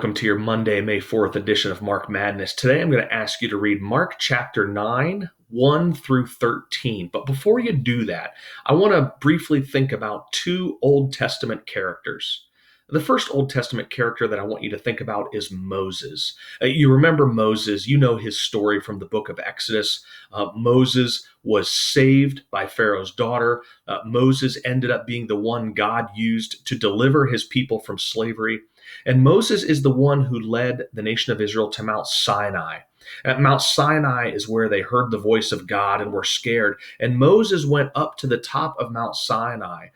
Welcome to your Monday, May 4th edition of Mark Madness. Today I'm going to ask you to read Mark chapter 9, 1 through 13. But before you do that, I want to briefly think about two Old Testament characters. The first Old Testament character that I want you to think about is Moses. You remember Moses, you know his story from the book of Exodus. Moses was saved by Pharaoh's daughter. Moses ended up being the one God used to deliver his people from slavery. And Moses is the one who led the nation of Israel to Mount Sinai. At Mount Sinai is where they heard the voice of God and were scared. And Moses went up to the top of Mount Sinai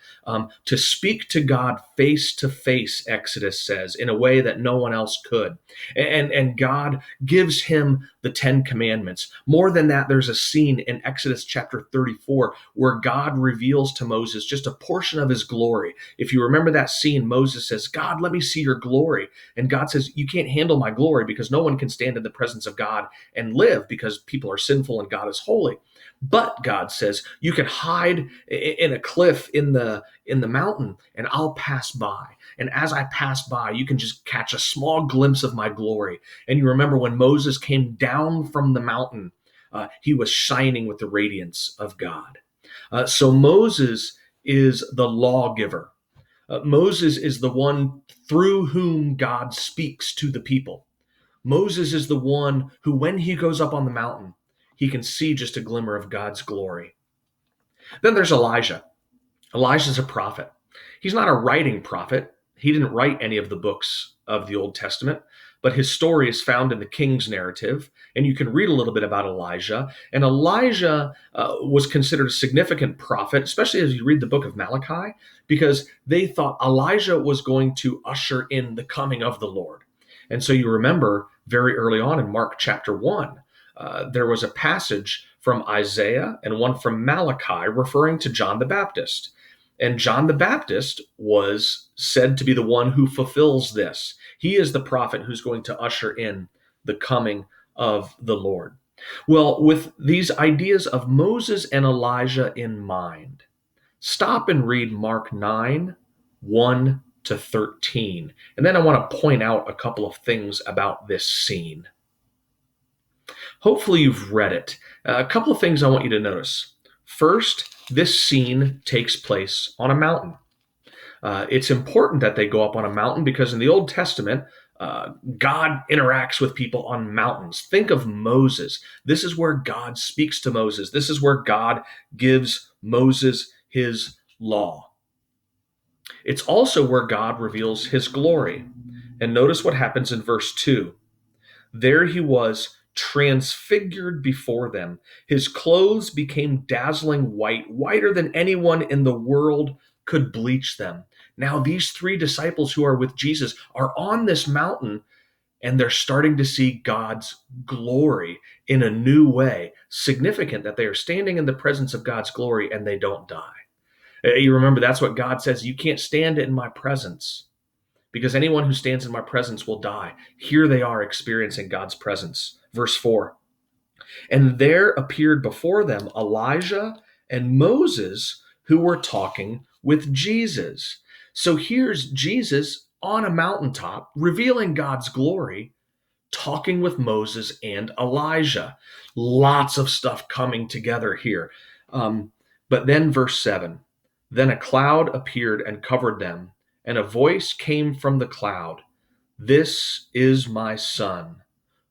to speak to God face to face, Exodus says, in a way that no one else could. And God gives him the Ten Commandments. More than that, there's a scene in Exodus chapter 34 where God reveals to Moses just a portion of his glory. If you remember that scene, Moses says, God, let me see your glory. And God says, you can't handle my glory because no one can stand in the presence of God and live because people are sinful and God is holy. But God says, you can hide in a cliff in the mountain and I'll pass by. And as I pass by, you can just catch a small glimpse of my glory. And you remember when Moses came down from the mountain, he was shining with the radiance of God. So Moses is the lawgiver. Moses is the one through whom God speaks to the people. Moses is the one who, when he goes up on the mountain, he can see just a glimmer of God's glory. Then there's Elijah. Elijah's a prophet. He's not a writing prophet. He didn't write any of the books of the Old Testament, but his story is found in the King's narrative, and you can read a little bit about Elijah. And Elijah was considered a significant prophet, especially as you read the book of Malachi, because they thought Elijah was going to usher in the coming of the Lord. And so you remember very early on in Mark chapter 1, there was a passage from Isaiah and one from Malachi referring to John the Baptist. And John the Baptist was said to be the one who fulfills this. He is the prophet who's going to usher in the coming of the Lord. Well, with these ideas of Moses and Elijah in mind, stop and read Mark 9, 1 to 13. And then I want to point out a couple of things about this scene. Hopefully you've read it. A couple of things I want you to notice. First, this scene takes place on a mountain. It's important that they go up on a mountain because in the Old Testament, God interacts with people on mountains. Think of Moses. This is where God speaks to Moses. This is where God gives Moses his law. It's also where God reveals his glory. And notice what happens in verse 2. There he was, transfigured before them. His clothes became dazzling white, whiter than anyone in the world could bleach them. Now these three disciples who are with Jesus are on this mountain, and they're starting to see God's glory in a new way. Significant that they are standing in the presence of God's glory and they don't die. You remember that's what God says, you can't stand in my presence because anyone who stands in my presence will die. Here they are experiencing God's presence. Verse 4, and there appeared before them Elijah and Moses who were talking with Jesus. So here's Jesus on a mountaintop revealing God's glory, talking with Moses and Elijah. Lots of stuff coming together here. But then verse 7, then a cloud appeared and covered them, and a voice came from the cloud. This is my son,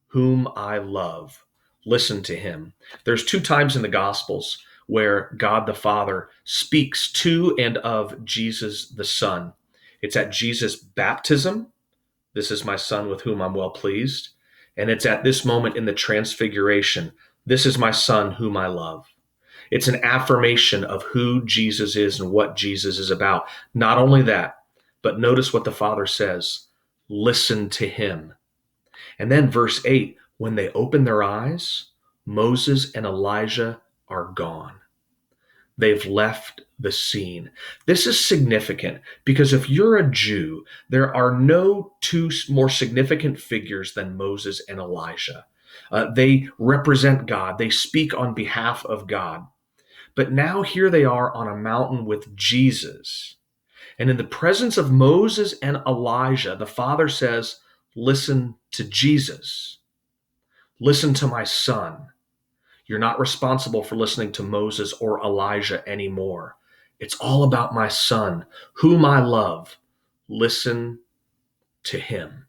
whom I love. Listen to him. There's two times in the Gospels where God the Father speaks to and of Jesus the Son. It's at Jesus' baptism. This is my son with whom I'm well pleased. And it's at this moment in the transfiguration. This is my son whom I love. It's an affirmation of who Jesus is and what Jesus is about. Not only that, but notice what the Father says. Listen to him. And then verse 8, when they open their eyes, Moses and Elijah are gone. They've left the scene. This is significant because if you're a Jew, there are no two more significant figures than Moses and Elijah. They represent God. They speak on behalf of God. But now here they are on a mountain with Jesus. And in the presence of Moses and Elijah, the Father says, Listen to Jesus. Listen to my son. You're not responsible for listening to Moses or Elijah anymore. It's all about my son, whom I love. Listen to him.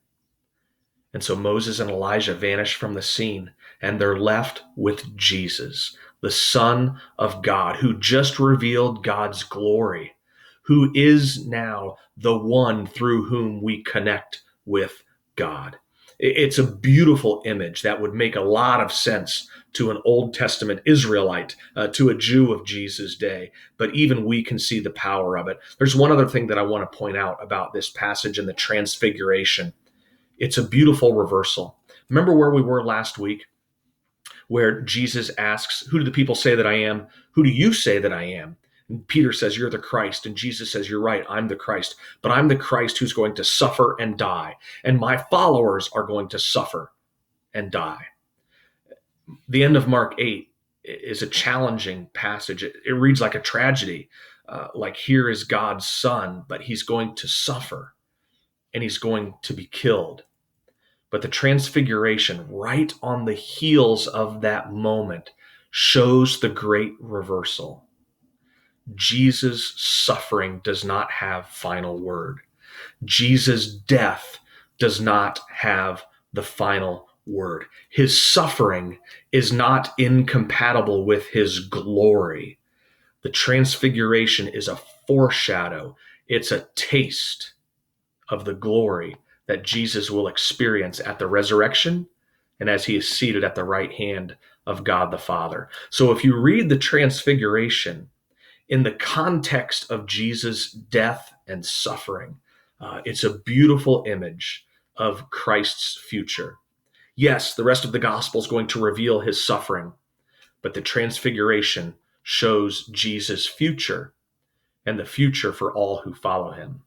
And so Moses and Elijah vanish from the scene, and they're left with Jesus, the Son of God, who just revealed God's glory, who is now the one through whom we connect with God. It's a beautiful image that would make a lot of sense to an Old Testament Israelite, to a Jew of Jesus' day, but even we can see the power of it. There's one other thing that I want to point out about this passage in the Transfiguration. It's a beautiful reversal. Remember where we were last week, where Jesus asks, "Who do the people say that I am? Who do you say that I am?" And Peter says, "You're the Christ." And Jesus says, "You're right, I'm the Christ. But I'm the Christ who's going to suffer and die. And my followers are going to suffer and die." The end of Mark 8 is a challenging passage. It reads like a tragedy. Like, here is God's son, but he's going to suffer and he's going to be killed. But the Transfiguration, right on the heels of that moment, shows the great reversal. Jesus' suffering does not have final word. Jesus' death does not have the final word. His suffering is not incompatible with his glory. The Transfiguration is a foreshadow. It's a taste of the glory that Jesus will experience at the resurrection and as he is seated at the right hand of God the Father. So if you read the Transfiguration in the context of Jesus' death and suffering, it's a beautiful image of Christ's future. Yes, the rest of the gospel is going to reveal his suffering, but the Transfiguration shows Jesus' future and the future for all who follow him.